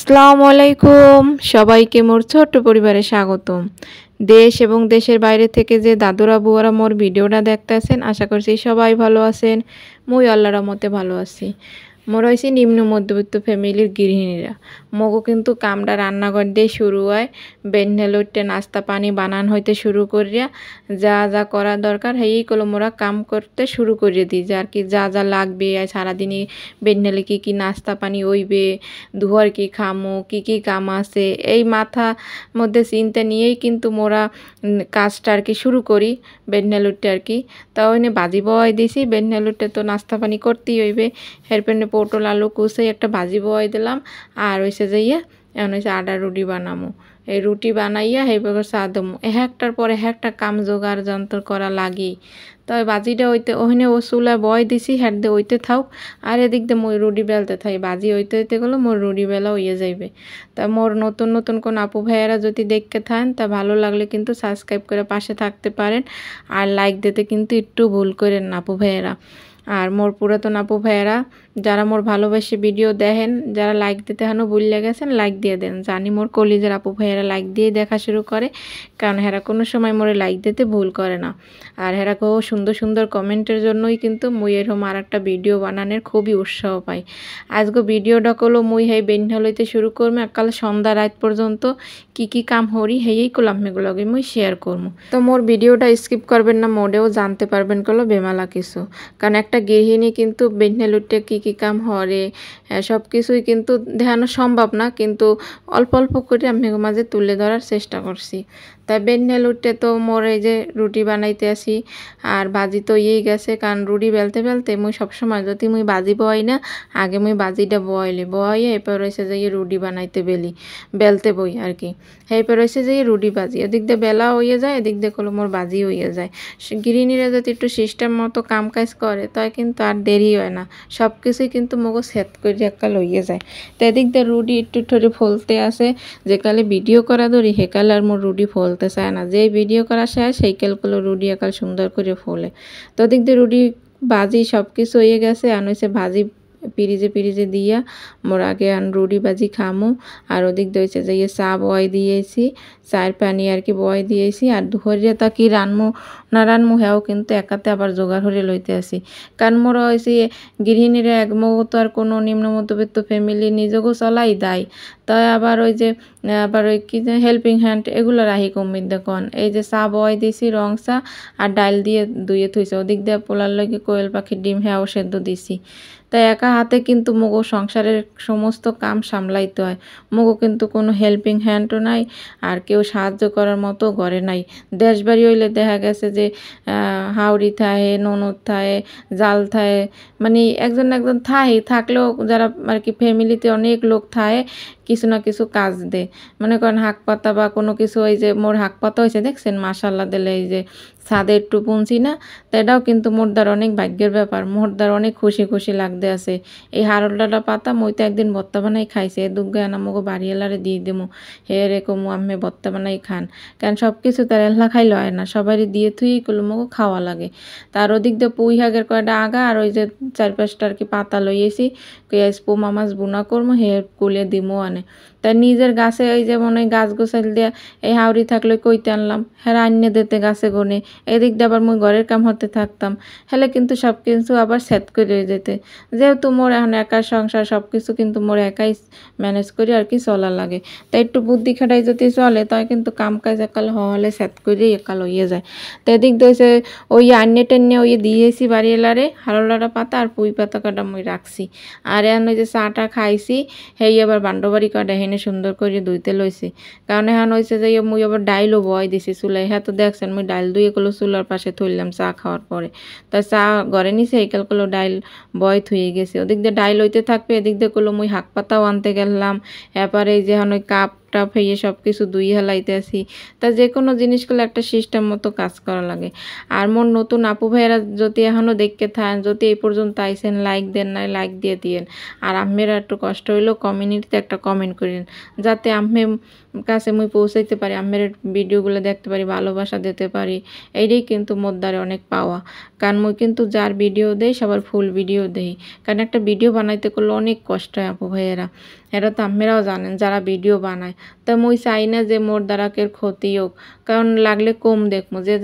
আসসালামু আলাইকুম সবাইকে মোর ছোট্ট পরিবারে স্বাগতম। দেশ এবং দেশের বাইরে থেকে যে দাদুরা বুয়ারা মোর ভিডিওটা দেখতেছেন আশা করছি সবাই ভালো আছেন। মুই আল্লাহর রহমতে ভালো আছি। মোর হয়েছে নিম্ন মধ্যবিত্ত ফ্যামিলির গৃহিণীরা মগো কিন্তু কামটা রান্নাঘর দিয়ে শুরু হয়। বেন্নেলুটে নাস্তা পানি বানান হইতে শুরু করিয়া যা যা করা দরকার হেই কলো মোরা কাম করতে শুরু করিয়ে দিই যে আর কি যা যা লাগবে সারাদিনই বেন্নেলে কি কি নাস্তা পানি হইবে দুয়ার কি খামো কি কি কাম আছে এই মাথা মধ্যে চিন্তা নিয়েই কিন্তু মোরা কাজটা আর কি শুরু করি বেন্নেলুটে আর কি। তাও এনে বাজি বয় দিছি বেন্নেলুটে তো নাস্তা পানি করতেই হইবে। হেরপেনে পটল আলু কুচে একটা ভাজি বয় দিলাম আর হইছে যাইয়া এখন হচ্ছে আটা রুটি বানামো। এই রুটি বানাইয়া সেইভাবে চা দমো একটার পরে একটা কাম জোগাড় যন্ত্র করা লাগি। তবে বাজিটা হইতে ওখানে ও চুলায় বয় দিছি হ্যাঁ দিয়ে হইতে থাক আর এদিক দিয়ে মই রুটি বেলতে থাই বাজি হইতে হইতে গেলো মোর রুটি বেলা হইয়ে যাইবে। তা মোর নতুন নতুন কোন আপু ভাইয়েরা যদি দেখতে থাকেন তা ভালো লাগলে কিন্তু সাবস্ক্রাইব করে পাশে থাকতে পারেন আর লাইক দিতে কিন্তু একটু ভুল করেন না আপু ভাইয়েরা। আর মোর পুরাতন আপু ভাইয়েরা যারা মোর ভালোবাসে ভিডিও দেখেন যারা লাইক দিতে হানো ভুলে গেছেন লাইক দিয়ে দেন। জানি মোর কলিজার আপু ভাইয়েরা লাইক দিয়ে দেখা শুরু করে কারণ হেরা কোনো সময় মোরে লাইক দিতে ভুল করে না। আর হেরাকেও সুন্দর সুন্দর কমেন্টের জন্যই কিন্তু মুই এরকম আর একটা ভিডিও বানানোর খুবই উৎসাহ পাই। আজকে ভিডিওটা করলো মুই হেই বেন্যা লইতে শুরু করবো একাল সন্ধ্যা রাত পর্যন্ত কি কি কাম হরি হেই করলাম এগুলোকে মুই শেয়ার করবো। তো মোর ভিডিওটা স্কিপ করবেন না মোডেও জানতে পারবেন করলো বেমালা কিছু কারণ একটা গৃহিণী কিন্তু বেন্যা লুটে কি কি কাম হরে সব কিছুই কিন্তু দেখানো সম্ভব না কিন্তু অল্প অল্প করে আমি মাঝে তুলে ধরার চেষ্টা করছি। তাই বেন্যা লুটে তো মোর এই যে রুটি বানাইতে আসি আর বাজি তো ইয়েই গেছে কারণ রুটি বেলতে বেলতে মুই সবসময় যদি মুই বাজি বই না আগে মুই বাজিটা বইয়ে এরপর রয়েছে যে রুটি বানাইতে বেলতে বই আর কি। এরপর রয়েছে যে রুটি বাজি এদিক দিয়ে বেলা হইয়ে যায় এদিক দিয়ে কলো মোর বাজি হইয়ে যায়। গৃহিণীরা যদি একটু সিস্টেম মতো কাম কাজ করে তাই কিন্তু আর দেরি হয় না সব কিছুই কিন্তু মগো সেট করে একাল হইয়ে যায়। তো এদিক দিয়ে রুটি একটু ঠরে ফলতে আসে যেকালে ভিডিও করা ধরি সেকালে আর মোর রুটি ফলতে চায় না যে ভিডিও করা শেষ সেইকালগুলো রুটি একাল সুন্দর করে ফলে। তো ওদিক দিয়ে রুটি বাজি সব কিছু হয়ে গেছে আর হয়েছে ভাজি পিরিজে দিয়া মোর আগে রুটি বাজি খামো আর ওদিক দিয়েছে যে চা বয় দিয়েছি চায়ের পানি আর কি বয় দিয়েছি আর দুহরিয়া তা কি রানমো না রানমো হেও কিন্তু একাতে আবার জোগাড় হয়ে লইতে আসি কারণ মোর হয়েছে গৃহিণীরা একমগো তো আর কোনো নিম্ন মধ্যবিত্ত ফ্যামিলি নিজেকেও চলাই দেয় তাই আবার ওই যে আবার ওই কি যে হেল্পিং হ্যান্ড এগুলো রাহি কমির দেখুন এই যে চা বয় দিছি রং চা আর ডাল দিয়ে ধুয়ে থুইছে ওদিক দিয়ে পোলার লগে কোয়েল পাখির ডিম হেও সেদ্ধ দিছি। তাই একা হাতে কিন্তু মগো সংসারের সমস্ত কাম সামলাইতে হয় মগো কিন্তু কোনো হেল্পিং হ্যান্ডও নাই আর কেউ সাহায্য করার মতো ঘরে নাই। দেশ বাড়ি হইলে দেখা গেছে যে হাওড়ি থায়ে ননদ থায়ে জাল থায়ে মানে একজন থাকলেও যারা আর কি ফ্যামিলিতে অনেক লোক থায়ে কিছু না কিছু কাজ দে মনে করেন হাক পাতা বা কোনো কিছু ওই যে মোর হাক পাতা হয়েছে দেখছেন মাশাল্লাহ দিলে এই যে ছাদে একটু পুঁছি না তো এটাও কিন্তু মোর দ্বার অনেক ভাগ্যের ব্যাপার মোর দ্বার অনেক খুশি লাগতে আছে। এই হারলডাটা পাতা মই তো একদিন ভর্তা বানাই খাইছে দুগ্গা আনা মগো বাড়িওয়ালারে দিয়ে দেবো হে রেকম আমি ভর্তা বানাই খান কারণ সব কিছু তার এল্লা খাইলে হয় না সবারই দিয়ে থুই করলো মগো খাওয়া লাগে। তার ওদিক দিয়ে পুঁই শাকের কয়টা আগা আর ওই যে 4-5টা আর কি পাতা লইয়েছি কইয়াস পোমা মাছ বুনা করবো হে কুলে দিমো আনে তাই নিজের গাছে ওই যেমন ওই গাছ গোছাল দিয়ে এই হাওড়ি থাকলে কইতে আনলাম হ্যাঁ আন্যে দিতে গাছে গনে এদিক দিয়ে আবার মুই ঘরের কাম হতে থাকতাম হেলে কিন্তু সব কিছু আবার সেট করে যেতে যেহেতু মোর এখন একার সংসার সব কিছু কিন্তু মোর একাই ম্যানেজ করি আর কি চলা লাগে তাই একটু বুদ্ধি খাটাই যদি চলে তাই কিন্তু কাম কাজ একাল হলে সেট করে একাল হইয়ে যায়। তো এদিক দিয়ে ওই আন্যে টেন্যে ওই দিয়েছি বাড়িওয়ালারে হারলাটা পাতা আর পুঁই পাতা কাটা মুই রাখছি আর এখন ওই যে চাটা খাইছি হেই আবার বান্ডবাড়ি কাটা হেনে সুন্দর করে ধুইতে লইছি কারণ এখন হয়েছে যে মুই আবার ডাইলও বয় দিছি চুলাই হ্যাঁ তো দেখছেন মুই ডাইল ধুয়ে গুলো চুলার পাশে থইলাম চা খাওয়ার পরে তা চা ঘরে নিছে এইকাল গুলো ডাইল বয় থুয়ে গেছে ওদিক দিয়ে ডাইল হইতে থাকবে এদিক দিয়ে গুলো মুই হাক পাতাও আনতে গেলাম এরপরে এই যে এখন ওই কাপ টাপ হইয়ে সব কিছু দুই হেলাইতে আসি তা যে কোনো জিনিসগুলো একটা সিস্টেম মতো কাজ করা লাগে। আর মোর নতুন আপু ভাইয়েরা যদি এখনও দেখতে থাকেন যদি এই পর্যন্ত আইসেন লাইক দেন নাই লাইক দিয়ে দিয়েন আর আম্মেরা একটু কষ্ট হইলেও কমিউনিটিতে একটা কমেন্ট করেন যাতে আম্মে কাছে মুই পৌঁছাইতে পারি আম্মের ভিডিওগুলো দেখতে পারি ভালোবাসা দিতে পারি এইটাই কিন্তু মোর দ্বারে অনেক পাওয়া কারণ মুই কিন্তু যার ভিডিও দেই সবার ফুল ভিডিও দেই কারণ একটা ভিডিও বানাইতে করলে অনেক কষ্ট হয় আপু ভাইয়েরা এটা তো আপনারাও জানেন যারা ভিডিও বানায়। তা মুই চাই না যে মোর দ্বারা কের ক্ষতি হোক, কারণ লাগলে কম দেখবো, যে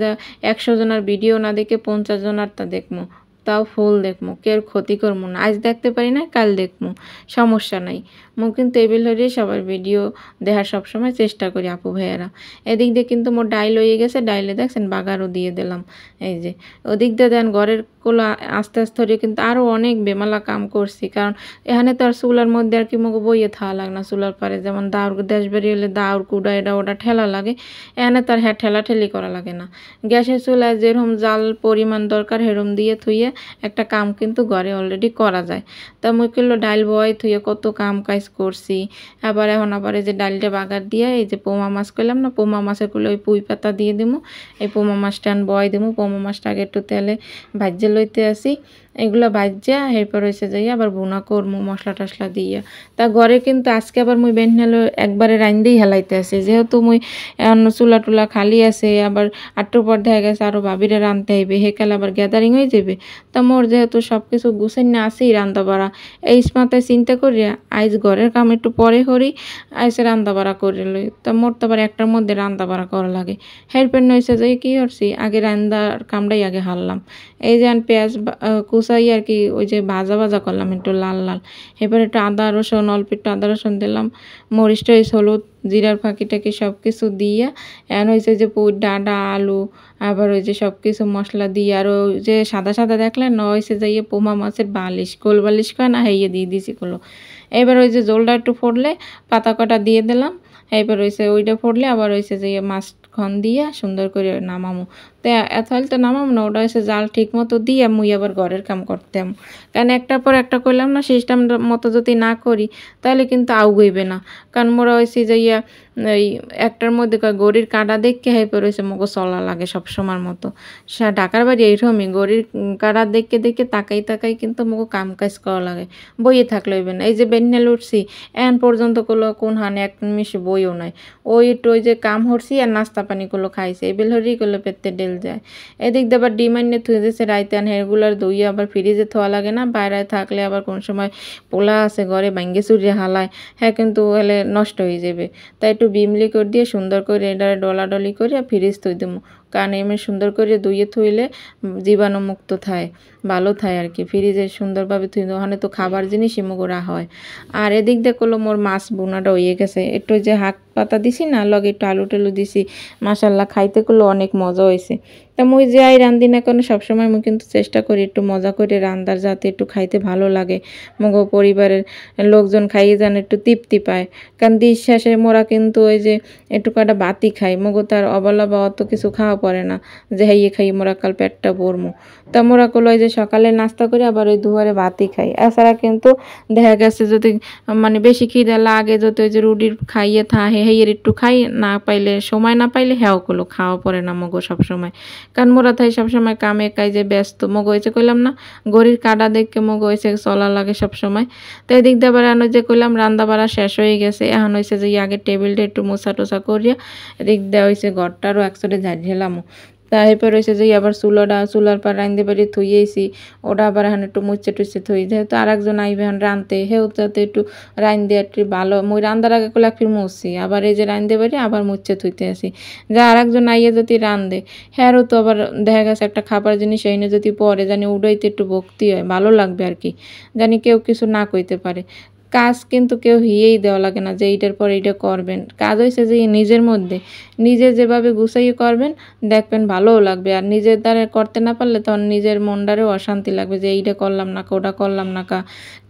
100 জনের ভিডিও না দেখে 50 জনেরটা দেখবো, তাও ফুল দেখবো, কেউ ক্ষতি করবো না। আজ দেখতে পারি না, কাল দেখবো, সমস্যা নাই। মু কিন্তু টেবিল হয়ে সবার ভিডিও দেখার সবসময় চেষ্টা করি আপু ভাইয়েরা। এদিক দিয়ে কিন্তু মোর ডাইল হয়ে গেছে, ডাইলে দেখছেন বাগারও দিয়ে দিলাম। এই যে ওদিক দিয়ে দেন ঘরের গুলো আস্তে আস্তে ধরে কিন্তু আরও অনেক বেমালা কাম করছি, কারণ এখানে তো আর চুলার মধ্যে আর কি মুখ বইয়ে থাকা লাগে না। চুলার পারে যেমন দাউর দেশ বেরিয়ে দাউর কুড়া এটা ওটা ঠেলা লাগে, এখানে তার হ্যাঁ ঠেলাঠেলি করা লাগে না। গ্যাসের চুলায় যেরকম জাল পরিমাণ দরকার সেরকম দিয়ে থুইয়ে একটা কাম কিন্তু ঘরে অলরেডি করা যায়। তা মুই কিলো ডাইল বয় থুইয়ে কত কাম কাজ করছি। আবার এখন আবার এই যে ডাইলটা বাগার দিয়ে এই যে পোমা মাছ করলাম না, পোমা মাছের কুলো ওই পুঁই পাতা দিয়ে দিমু। এই পোমা মাছটা বয় দিমু। পোমা মাছটা আগে একটু তেলে ভাজ্যে লইতে আসি, এগুলো ভাজ্যা এরপর হয়েছে যাই আবার বোনা করমু মশলা টশলা দিয়ে। তা ঘরে কিন্তু আজকে আবার মুই বেনহেলো একবারে রাইন্দেই হেলাইতে আসি, যেহেতু মুই চুলা টুলা খালি আছে, আবার আটটুর পর দেখা গেছে আরও ভাবিরে রাঁধতে হইবে, হেকালে আবার গ্যাদারিং হয়ে যাবে। তা মোর যেহেতু সব কিছু গুছাই না আসেই রান্না বাড়া, এই মাথায় চিন্তা করি আইজ ঘরের কাম একটু পরে করি, আইসে রান্না বাড়া করে লই। তা মোর তো আবার একটার মধ্যে রান্না বাড়া করা লাগে। হেল্পের নইছে যে কি করছি, আগে রান্নার কামটাই আগে হারলাম। এই যে পেঁয়াজ কুচাই আর কি ওই যে ভাজা ভাজা করলাম একটু লাল লাল, এবার একটু আদা রসুন, অল্প একটু আদা রসুন দিলাম, মরিচ টরিচ হলুদ জিরার ফাঁকি টাকি সব কিছু দিয়ে এখন হয়েছে যে পুর ডাঁটা আলু, আবার ওই যে সব কিছু মশলা দিয়ে আর ওই যে সাদা সাদা দেখলেন না, হয়েছে যাইয়ে পোমা মাছের বালিশ, গোল বালিশ কয় না, হাইয়ে দিয়ে দিয়েছি গুলো। এবার ওই যে জলটা একটু ফুটলে পাতা কটা দিয়ে দিলাম, এবার হয়েছে ওইটা ফুটলে আবার হয়েছে যে মাছ খন দিয়ে সুন্দর করে নামামো। তো এত তো নামাম না, ওটা হয়েছে জাল ঠিক মতো দিয়ে মুই আবার ঘরের কাম করতাম, কারণ একটার পর একটা করলাম না, সিস্টেম মতো যদি না করি তাহলে কিন্তু আউগইবে না। কারণ মোরা হয়েছে যে এই একটার মধ্যে গড়ির কাটা দেখে হাইপে রয়েছে মগো চলা লাগে সবসময়ের মতো। ঢাকার বাড়ি এইরকমই গড়ির কাটা দেখে দেখে তাকাই তাকাই কিন্তু মগো কাম কাজ করা লাগে, বইয়ে থাকলে হইবে না। এই যে বেন্নেল উঠছি এখন পর্যন্ত কোনো কোন হানে এক নিমিষ বইও নাই, ওই একটু ওই যে কাম হরছি আর নাস্তা পানি গুলো খাইছে, এবেল হরেই করলে পেতে ডেল যায়। এদিক দিয়ে আবার ডিমান্ডে থুয়ে দিয়েছে রাইতে আন হেরগুলার দইয়ে আবার ফ্রিজে থোয়া লাগে না, বাইরে থাকলে আবার কোন সময় পোলা আছে ঘরে ভাঙ্গে চুরিয়ে হালায়, হ্যাঁ কিন্তু হলে নষ্ট হয়ে যাবে। তাই একটু বিমলি করে দিয়ে সুন্দর করে এটা ডলাডলি করে ফ্রিজ থই দেবো, কারণ এমনি সুন্দর করে ধুয়ে থইলে জীবাণুমুক্ত থায়, ভালো থায় আর কি। ফ্রিজে সুন্দরভাবে থুই ওখানে তো খাবার জিনিসই মগোরা হয়। আর এদিক দিয়ে করলো মোর মাছ বোনাটা হয়ে গেছে, একটু যে হাত পাতা দিছি না, লগে একটু আলু টালু দিছি, মাশাল্লাহ খাইতে করলো অনেক মজা হয়েছে। তা মুই যে আই রান্ধি না কেন সবসময় মুই কিন্তু চেষ্টা করি একটু মজা করে রান্দার, যাতে একটু খাইতে ভালো লাগে, মগো পরিবারের লোকজন খাইয়ে যেন একটু তৃপ্তি পায়। কারণ দিন শেষে মোরা কিন্তু ওই যে একটু কটা বাতি খাই, মগো তার অবলা বা অত কিছু খাওয়া পড়ে না যে হাইয়ে খাই মোরা কাল পেটটা ভরমু। তা মোরা করলো ওই যে সকালে নাস্তা করে আবার ওই দুয়ারে বাতি খাই। এছাড়া কিন্তু দেখা গেছে যদি মানে বেশি খিদে লাগে, যদি ওই যে রুটির খাইয়ে হেয়ের একটু খাই, না পাইলে সময় না পাইলে হ্যাও করলো খাওয়া পড়ে না মগো সবসময়, কারণ মোরা থাই সবসময় কামে কাজে ব্যস্ত। মগো হয়েছে কইলাম না গড়ির কাটা দেখে মগো হয়েছে চলা লাগে সবসময়। তো এদিক দিয়ে আবার এখন যে কইলাম রান্না বাড়া শেষ হয়ে গেছে, এখন হয়েছে যে আগে টেবিলটা একটু মোছা টোছা করিয়া এদিক দেওয়া হয়েছে ঘরটারও একসাথে ঝাড়িলামও। তা এরপর হয়েছে যে আবার চুলার পর রাঁধতে পারি থুইয়েছি, ওটা আবার এখন একটু মুচ্ছে টুচ্ছে থুই, যেহেতু আর একজন আইবে এখন রাঁধতে, হেও যাতে একটু রাঁধতে একটু ভালো, মুই রান্দার আগে করলে ফির মুছছি, আবার এই যে রাঁধতে পারি আবার মুচ্ছে থুইতে আসি, যা আর একজন আইয়ে যদি রাঁধে হ্যারও তো আবার দেখা গেছে একটা খাবার জিনিস এনে যদি পরে জানি উড়াইতে একটু ভক্তি হয়, ভালো লাগবে আর কি, জানি কেউ কিছু না কইতে পারে। কাজ কিন্তু কেউ হিয়েই দেওয়া লাগে না যে এইটার পর এইটা করবেন, কাজ হয়েছে যে নিজের মধ্যে নিজে যেভাবে গুছাইয়ে করবেন দেখবেন ভালোও লাগবে। আর নিজের দ্বারা করতে না পারলে তখন নিজের মনটারেও অশান্তি লাগবে যে এইটা করলাম না ওটা করলাম না,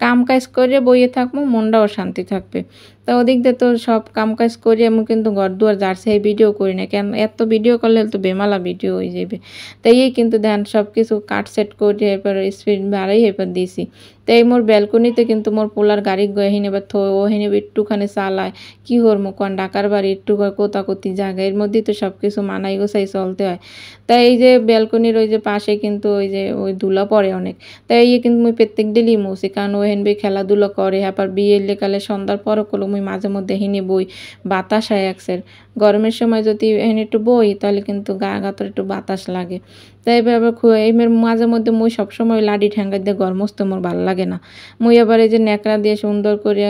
কাম কাজ করে বইয়ে থাকবো মনটাও অশান্তি থাকবে। তা ওদিক দিয়ে তো সব কাম কাজ করি আমি কিন্তু ঘর দুয়ার জার্সি ভিডিও করি না, কেন এত ভিডিও করলে তো বেমালা ভিডিও হয়ে যাবে। তাই কিন্তু দেন সব কিছু কাট সেট করে এবার স্পিড বাড়াই এবার দিয়েছি। তাই মোর ব্যালকনিতে কিন্তু মোর পোলার গাড়ি গহিনে বা ওহিনে একটুখানি চালায়, কি করবো কোন ঢাকার বাড়ি একটু কোতাকুতি জায়গা, এর মধ্যেই তো সব কিছু মানাই গোছাই চলতে হয়। তাই এই যে ব্যালকনির ওই যে পাশে কিন্তু ওই যে ওই ধুলা পড়ে অনেক, তাই কিন্তু মুই প্রত্যেক ডেলি মুছি, কারণ ওহেন বই খেলাধুলো করে, আবার বিয়ের লেকালে সন্ধ্যার পরও করলো মুই মাঝে মধ্যে হিনে বই, বাতাস হয় একসের, গরমের সময় যদি এখানে একটু বই তাহলে কিন্তু গা গাতর একটু বাতাস লাগে। তাই আবার এমের মাঝে মধ্যে মুই সবসময় লাডি ঠ্যাঙ্গা দিয়ে ঘর মুছতে মোর ভালো লাগে না। মুই আবার এই যে ন্যাকড়া দিয়ে সুন্দর করে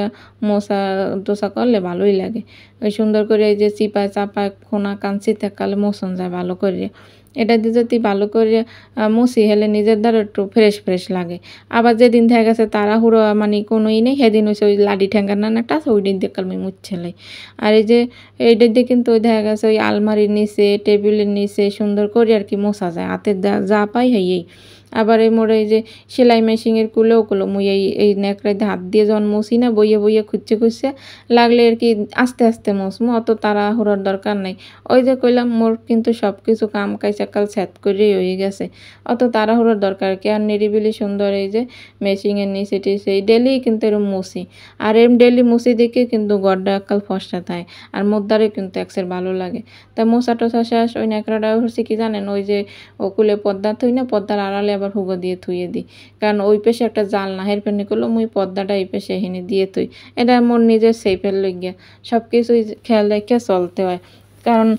মোছা টোছা করলে ভালোই লাগে। ওই সুন্দর করে এই যে চিপায় চাপায় কোনা কাঞ্চি থাকালে মোছন যায় ভালো করে। এটা দিয়ে যদি ভালো করে মুছি হেলে নিজের দ্বারা একটু ফ্রেশ ফ্রেশ লাগে। আবার যেদিন দেখা গেছে তাড়াহুড়ো মানে কোনোই নেই, সেদিন হচ্ছে ওই লাডি ঠ্যাঙ্গার নানাটা আছে ওই দিন দিয়ে কালমি মুছছেলাই। আর এই যে এইটা দিয়ে কিন্তু ওই দেখা গেছে ওই আলমারির নিচে টেবিলের নিচে সুন্দর করে আর কি মোছা যায়, হাতে যা পাই হেই। আবার এই মোর এই যে সেলাই মেশিনের কুলেও মুই এই ন্যাকড়ায় হাত দিয়ে যখন মুছি না বইয়ে বইয়ে খুঁজছে লাগলে আর কি আস্তে আস্তে মুছমু, অত তাড়াহুড়োর দরকার নাই। ওই যে কইলাম মোর কিন্তু সব কিছু কাম কাজ কাল সেট করেই হয়ে গেছে, অত তাড়াহুড়োর দরকার কি। আর নিরিবিলি সুন্দর এই যে মেশিনের নিচে টিচে ডেলি কিন্তু এরম মুছি। আর এরম ডেলি মুছি দেখে কিন্তু গড়টা একাল ফসটা থাকে আর মোদ্দারে কিন্তু একসের ভালো লাগে। তা মোছা টোছা শেষ, ওই ন্যাকড়াটা হচ্ছে কি জানেন, ওই যে ও কুলে পর্দা থুই না, পর্দার আড়ালে আবার হুগো দিয়ে থুয়ে দিই, কারণ ওই পেশে একটা জাল না হেরফেনি করলো মুই পর্দাটা এই পেশে এখানে দিয়ে থুই। এটা মোর নিজের সেফের লইগিয়া সব কিছুই খেয়াল রেখে চলতে হয়, কারণ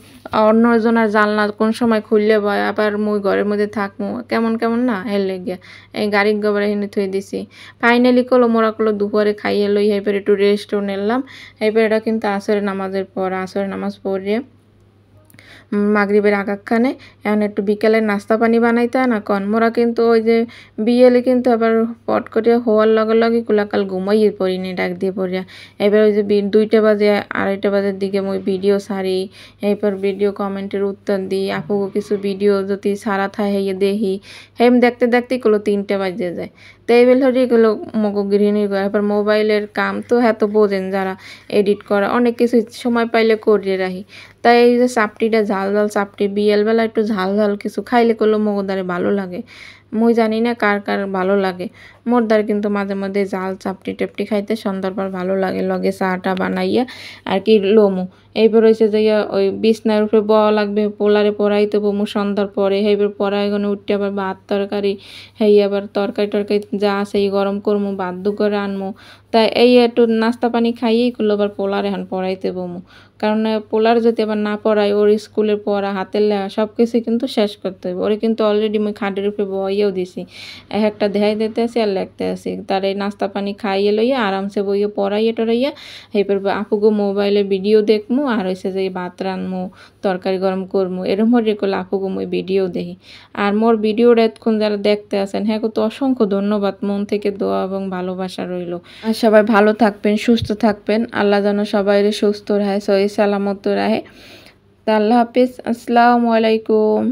অন্যজনের জানলা কোন সময় খুললে বয় আবার মুই ঘরের মধ্যে থাকবো কেমন কেমন না হের লেগিয়া এই গাড়ির গোবর এখানে থুয়ে দিছি। ফাইনালি মোরা দুপুরে খাইয়ে লই এবার একটু রেস্টও নিলাম। এবার এটা কিন্তু আসরের নামাজের পর, আসরের নামাজ পড়িয়ে মাগরিবের আগাখানে এখন একটু বিকেলের নাস্তা পানি বানাইতে হয় না কন। মোরা কিন্তু ওই যে বিয়েলে কিন্তু আবার পট করিয়া হওয়ার লগে কুলাকাল ঘুমাইয়ে পড়িনি ডাক দিয়ে পড়িয়া। এবার ওই যে 2টা বাজে 2:30 বাজের দিকে মই ভিডিও ছাড়ি, এরপর ভিডিও কমেন্টের উত্তর দিই, আপুকে কিছু ভিডিও যদি ছাড়া থাকে হেয়ে দেখি, হেম দেখতে দেখতেই 3টা বাজে যায়। তো এই বেল হরি মগো গৃহিণীর এবার মোবাইলের কাম তো এত বোঝেন যারা এডিট করা, অনেক কিছু সময় পাইলে করিয়ে রাখি। তাই এই যে চাপটিটা ঝাল ঝাল চাপটি বিয়েলবেলা একটু ঝাল ঝাল কিছু খাইলে মগো দ্বারে ভালো লাগে। মুই জানি না কার কার ভালো লাগে, মোর দ্বারা কিন্তু মাঝে মধ্যে জাল চাপটি টেপটি খাইতে সন্ধ্যার পর ভালো লাগে, লগে চাটা বানাইয়া আর কি লমু। এইবার হয়েছে যে ওই বিছনার উপরে বওয়া লাগবে, পোলারে পড়াইতে বমু সন্ধ্যার পরে, এইবার পড়াইগনে উঠতে আবার ভাত তরকারি আবার তরকারি টরকারি যা আছে এই গরম করমু, বাধ্য করে আনমু। তাই এই একটু নাস্তা পানি খাইয়েই আবার পোলারে এখন পড়াইতে বমু, কারণ পোলার যদি আবার না পড়াই ওর স্কুলের পড়া হাতের লেখা সব কিছু কিন্তু শেষ করতে হবে। ওরে কিন্তু অলরেডি আমি খাটের উপরে বইয়েও দিছি, একটা দেখাই দিতে আসি আর লিখতে আসি। তার এই নাস্তা পানি খাইয়ে লইয়া আরামসে বইয়ে পড়াইয়া টরাইয়া এরপর আপুগো মোবাইলে ভিডিও দেখমু, আর হয়েছে যে ভাত রানমু তরকারি গরম করমু, এরম হরে করলে আপুগো মই ভিডিও দেখি। আর মোর ভিডিওটা এতক্ষণ যারা দেখতে আসেন হ্যাঁ তো অসংখ্য ধন্যবাদ, মন থেকে দোয়া এবং ভালোবাসা রইল। আর সবাই ভালো থাকবেন, সুস্থ থাকবেন, আল্লাহ যেন সবাই সুস্থ রাখে, সহি সালামত রাখে। তা আল্লাহ হাফিজ, আসসালামু আলাইকুম।